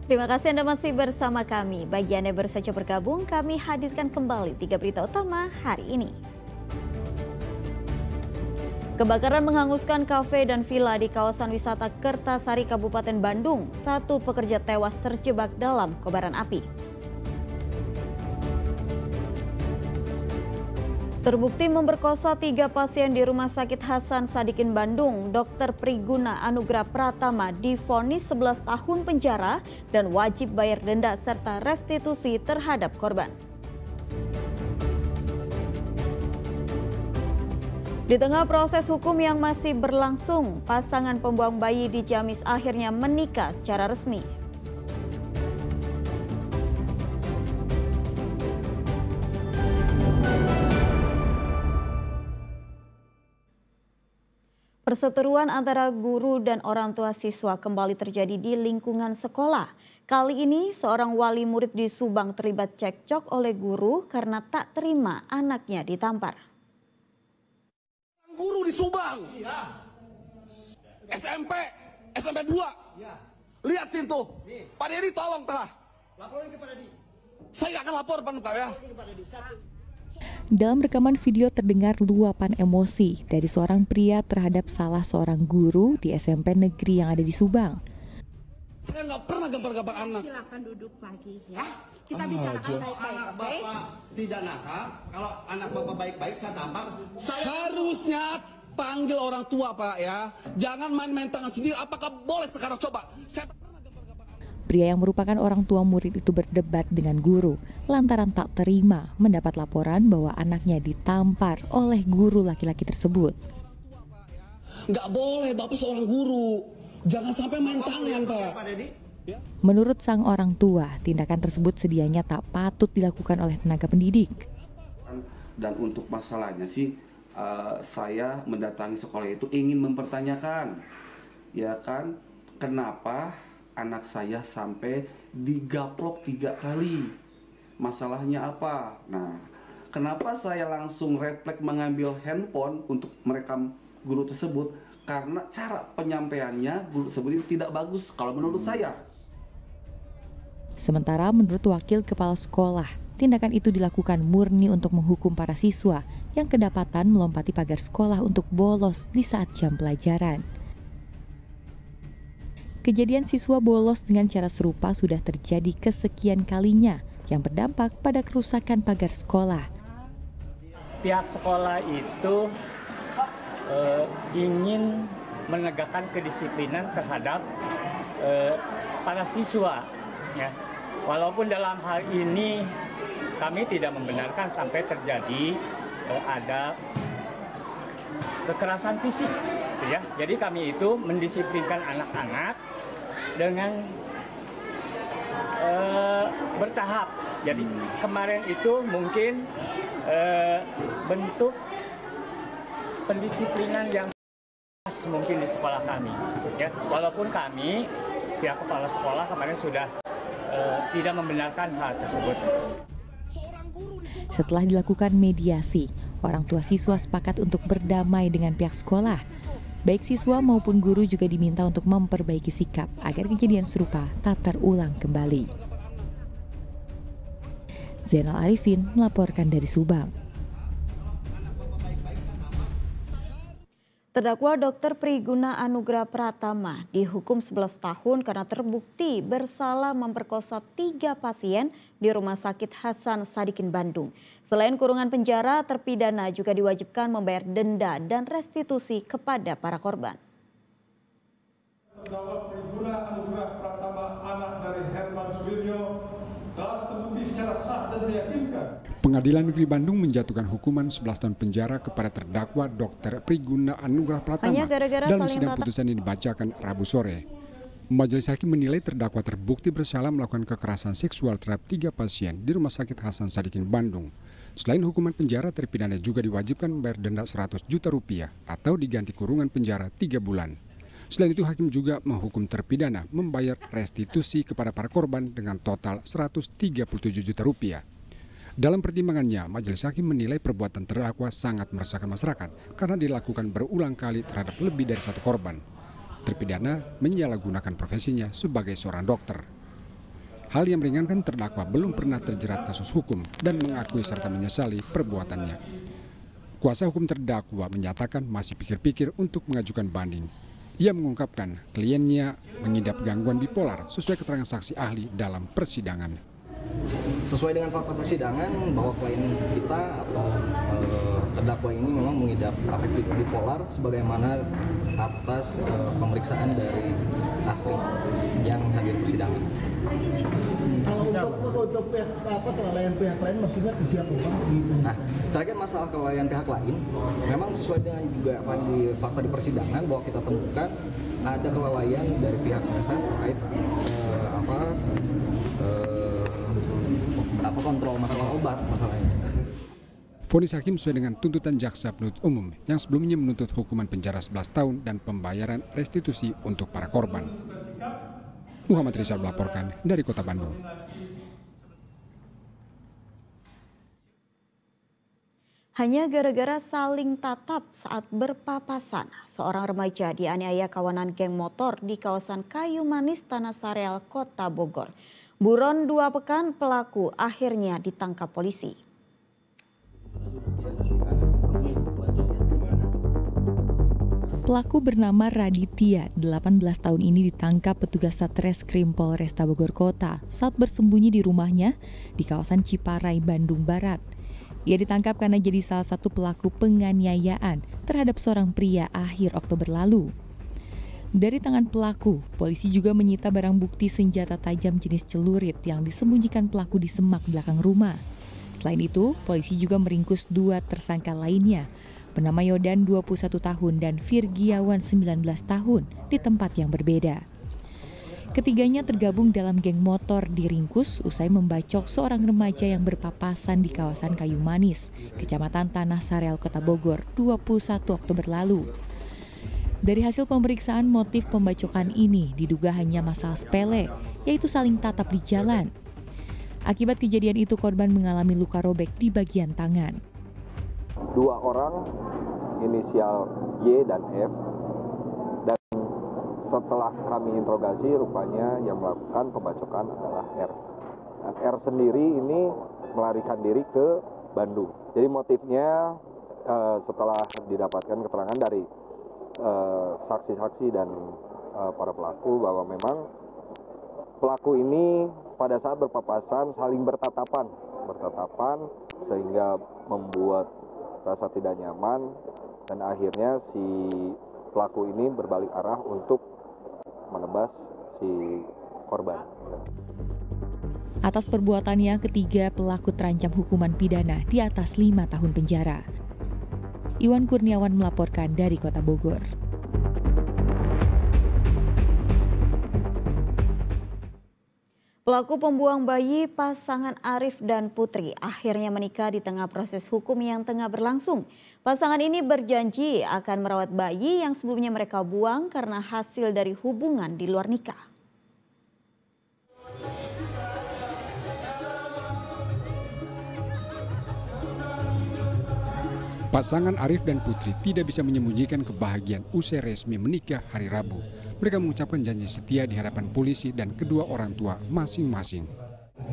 Terima kasih Anda masih bersama kami. Bagi Anda yang baru saja bergabung, kami hadirkan kembali 3 berita utama hari ini. Kebakaran menghanguskan kafe dan villa di kawasan wisata Kertasari, Kabupaten Bandung. 1 pekerja tewas terjebak dalam kobaran api. Terbukti memperkosa 3 pasien di Rumah Sakit Hasan Sadikin Bandung, Dr. Priguna Anugrah Pratama divonis 11 tahun penjara dan wajib bayar denda serta restitusi terhadap korban. Di tengah proses hukum yang masih berlangsung, pasangan pembuang bayi di Ciamis akhirnya menikah secara resmi. Perseteruan antara guru dan orang tua siswa kembali terjadi di lingkungan sekolah. Kali ini seorang wali murid di Subang terlibat cekcok oleh guru karena tak terima anaknya ditampar. Guru di Subang, iya. SMP 2, iya. Liatin tuh, Pak Dedi tolong telah. Laporin ke Pak Dedi. Saya akan lapor Pak ya. Dalam rekaman video terdengar luapan emosi dari seorang pria terhadap salah seorang guru di SMP negeri yang ada di Subang. Saya nggak pernah gambar-gambar anak. Silakan duduk lagi ya. Kita bicarakan baik-baik. Anak bapak tidak nakal, kalau anak bapak baik-baik saya tampar. Harusnya panggil orang tua Pak ya. Jangan main-main tangan sendiri. Apakah boleh sekarang coba? Saya tak pernah gambar-gambar anak. Pria yang merupakan orang tua murid itu berdebat dengan guru lantaran tak terima mendapat laporan bahwa anaknya ditampar oleh guru laki-laki tersebut. Nggak boleh, Bapak seorang guru. Jangan sampai main tangan, Pak. Menurut sang orang tua, tindakan tersebut sedianya tak patut dilakukan oleh tenaga pendidik. Dan untuk masalahnya sih, saya mendatangi sekolah itu ingin mempertanyakan, ya kan, kenapa anak saya sampai digaplok 3 kali? Masalahnya apa? Nah, kenapa saya langsung refleks mengambil handphone untuk merekam guru tersebut? Karena cara penyampaiannya guru tersebut itu tidak bagus kalau menurut saya. Sementara menurut wakil kepala sekolah, tindakan itu dilakukan murni untuk menghukum para siswa yang kedapatan melompati pagar sekolah untuk bolos di saat jam pelajaran. Kejadian siswa bolos dengan cara serupa sudah terjadi kesekian kalinya yang berdampak pada kerusakan pagar sekolah. Pihak sekolah itu ingin menegakkan kedisiplinan terhadap para siswa. Ya. Walaupun dalam hal ini kami tidak membenarkan sampai terjadi ada kekerasan fisik, gitu ya. Jadi kami itu mendisiplinkan anak-anak dengan bertahap. Jadi kemarin itu mungkin bentuk pendisiplinan yang mungkin di sekolah kami, ya. Walaupun kami pihak kepala sekolah kemarin sudah tidak membenarkan hal tersebut. Setelah dilakukan mediasi, orang tua siswa sepakat untuk berdamai dengan pihak sekolah. Baik siswa maupun guru juga diminta untuk memperbaiki sikap agar kejadian serupa tak terulang kembali. Zainal Arifin melaporkan dari Subang. Terdakwa Dr. Priguna Anugrah Pratama dihukum 11 tahun karena terbukti bersalah memperkosa 3 pasien di Rumah Sakit Hasan Sadikin Bandung. Selain kurungan penjara, terpidana juga diwajibkan membayar denda dan restitusi kepada para korban. Terdakwa Priguna Anugrah Pratama, anak dari Herman Suwiryo, telah terbukti secara sah dan meyakinkan. Pengadilan Negeri Bandung menjatuhkan hukuman 11 tahun penjara kepada terdakwa Dr. Priguna Anugrah Pratama dalam sidang putusan yang dibacakan Rabu sore. Majelis Hakim menilai terdakwa terbukti bersalah melakukan kekerasan seksual terhadap 3 pasien di Rumah Sakit Hasan Sadikin Bandung. Selain hukuman penjara, terpidana juga diwajibkan membayar denda 100 juta rupiah atau diganti kurungan penjara 3 bulan. Selain itu, hakim juga menghukum terpidana membayar restitusi kepada para korban dengan total 137 juta rupiah. Dalam pertimbangannya, majelis hakim menilai perbuatan terdakwa sangat meresahkan masyarakat karena dilakukan berulang kali terhadap lebih dari 1 korban. Terpidana menyalahgunakan profesinya sebagai seorang dokter. Hal yang meringankan terdakwa belum pernah terjerat kasus hukum dan mengakui serta menyesali perbuatannya. Kuasa hukum terdakwa menyatakan masih pikir-pikir untuk mengajukan banding. Ia mengungkapkan kliennya mengidap gangguan bipolar sesuai keterangan saksi ahli dalam persidangan. Sesuai dengan fakta persidangan bahwa klien kita atau terdakwa ini memang mengidap afektif bipolar sebagaimana atas pemeriksaan dari ahli yang hadir persidangan. Kalau untuk kelalaian pihak lain maksudnya ke siapa Bang? Nah, terkait masalah kelalaian pihak lain, memang sesuai dengan juga di fakta di persidangan bahwa kita temukan ada kelalaian dari pihak PSS terkait kontrol masalah obat masalahnya. Vonis hakim sesuai dengan tuntutan jaksa penuntut umum yang sebelumnya menuntut hukuman penjara 11 tahun dan pembayaran restitusi untuk para korban. Muhammad Rizal melaporkan dari Kota Bandung. Hanya gara-gara saling tatap saat berpapasan, seorang remaja dianiaya kawanan geng motor di kawasan Kayu Manis, Tanah Sareal, Kota Bogor. Buron 2 pekan, pelaku akhirnya ditangkap polisi. Pelaku bernama Raditya, 18 tahun ini ditangkap petugas Satreskrim Polresta Bogor Kota saat bersembunyi di rumahnya di kawasan Ciparai, Bandung Barat. Ia ditangkap karena jadi salah satu pelaku penganiayaan terhadap seorang pria akhir Oktober lalu. Dari tangan pelaku, polisi juga menyita barang bukti senjata tajam jenis celurit yang disembunyikan pelaku di semak belakang rumah. Selain itu, polisi juga meringkus 2 tersangka lainnya, bernama Yodan 21 tahun dan Virgiawan 19 tahun di tempat yang berbeda. Ketiganya tergabung dalam geng motor diringkus usai membacok seorang remaja yang berpapasan di kawasan Kayu Manis, Kecamatan Tanah Sareal, Kota Bogor, 21 Oktober lalu. Dari hasil pemeriksaan, motif pembacokan ini diduga hanya masalah sepele, yaitu saling tatap di jalan. Akibat kejadian itu, korban mengalami luka robek di bagian tangan. 2 orang inisial Y dan F, dan setelah kami interogasi rupanya yang melakukan pembacokan adalah R. Nah, R sendiri ini melarikan diri ke Bandung. Jadi motifnya setelah didapatkan keterangan dari saksi-saksi dan para pelaku bahwa memang pelaku ini pada saat berpapasan saling bertatapan sehingga membuat rasa tidak nyaman dan akhirnya si pelaku ini berbalik arah untuk menebas si korban. Atas perbuatannya, ketiga pelaku terancam hukuman pidana di atas 5 tahun penjara. Iwan Kurniawan melaporkan dari Kota Bogor. Pelaku pembuang bayi pasangan Arif dan Putri akhirnya menikah di tengah proses hukum yang tengah berlangsung. Pasangan ini berjanji akan merawat bayi yang sebelumnya mereka buang karena hasil dari hubungan di luar nikah. Pasangan Arif dan Putri tidak bisa menyembunyikan kebahagiaan usai resmi menikah hari Rabu. Mereka mengucapkan janji setia di hadapan polisi dan kedua orang tua masing-masing.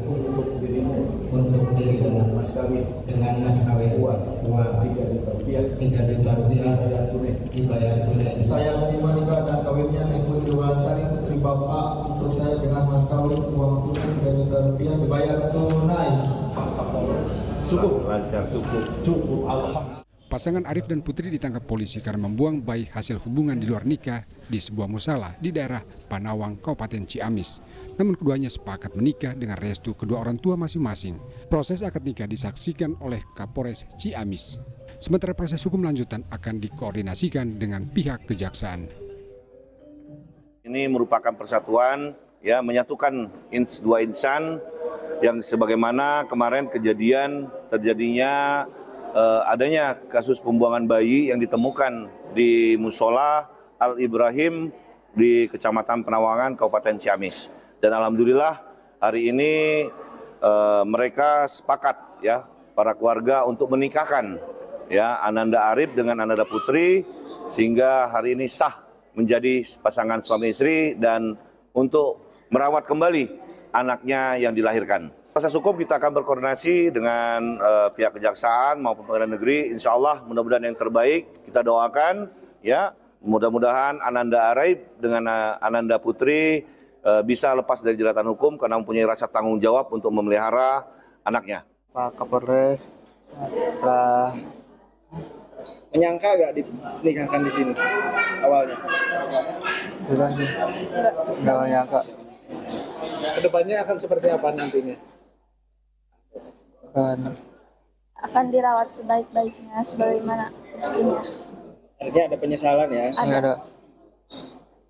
Untuk diri dengan mas kawin, dengan mas kawin uang 3 juta rupiah, 3 juta rupiah bayar tunai. Saya menerima nikah dan kawinnya Putri Wulandari, putri bapak untuk saya dengan mas kawin uang tunai 3 juta rupiah dibayar tunai. Cukup lancar, cukup alhamdulillah. Pasangan Arif dan Putri ditangkap polisi karena membuang bayi hasil hubungan di luar nikah di sebuah musala di daerah Panawang, Kabupaten Ciamis. Namun keduanya sepakat menikah dengan restu kedua orang tua masing-masing. Proses akad nikah disaksikan oleh Kapolres Ciamis. Sementara proses hukum lanjutan akan dikoordinasikan dengan pihak kejaksaan. Ini merupakan persatuan ya, menyatukan dua insan yang sebagaimana kemarin kejadian terjadinya adanya kasus pembuangan bayi yang ditemukan di Musola Al-Ibrahim di Kecamatan Penawangan, Kabupaten Ciamis. Dan alhamdulillah hari ini mereka sepakat ya, para keluarga untuk menikahkan ya Ananda Arif dengan Ananda Putri, sehingga hari ini sah menjadi pasangan suami istri dan untuk merawat kembali anaknya yang dilahirkan. Proses hukum kita akan berkoordinasi dengan pihak kejaksaan maupun pengadilan negeri. Insya Allah mudah-mudahan yang terbaik kita doakan ya. Mudah-mudahan Ananda Araib dengan Ananda Putri bisa lepas dari jeratan hukum karena mempunyai rasa tanggung jawab untuk memelihara anaknya. Pak Kapolres telah menyangka nggak dinikahkan di sini awalnya? Tidak sih, nggak menyangka. Kedepannya akan seperti apa nantinya? Akan dirawat sebaik-baiknya sebagaimana mestinya. Artinya ada penyesalan ya? Ada.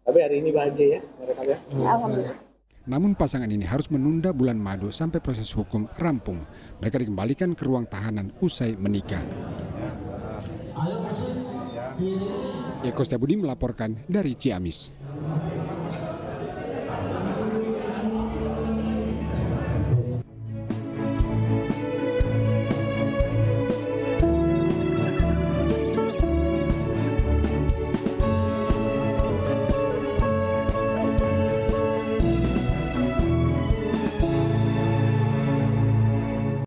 Tapi hari ini bahagia ya mereka ya? Alhamdulillah. Namun pasangan ini harus menunda bulan madu sampai proses hukum rampung. Mereka dikembalikan ke ruang tahanan usai menikah. Eko Setiabudi melaporkan dari Ciamis.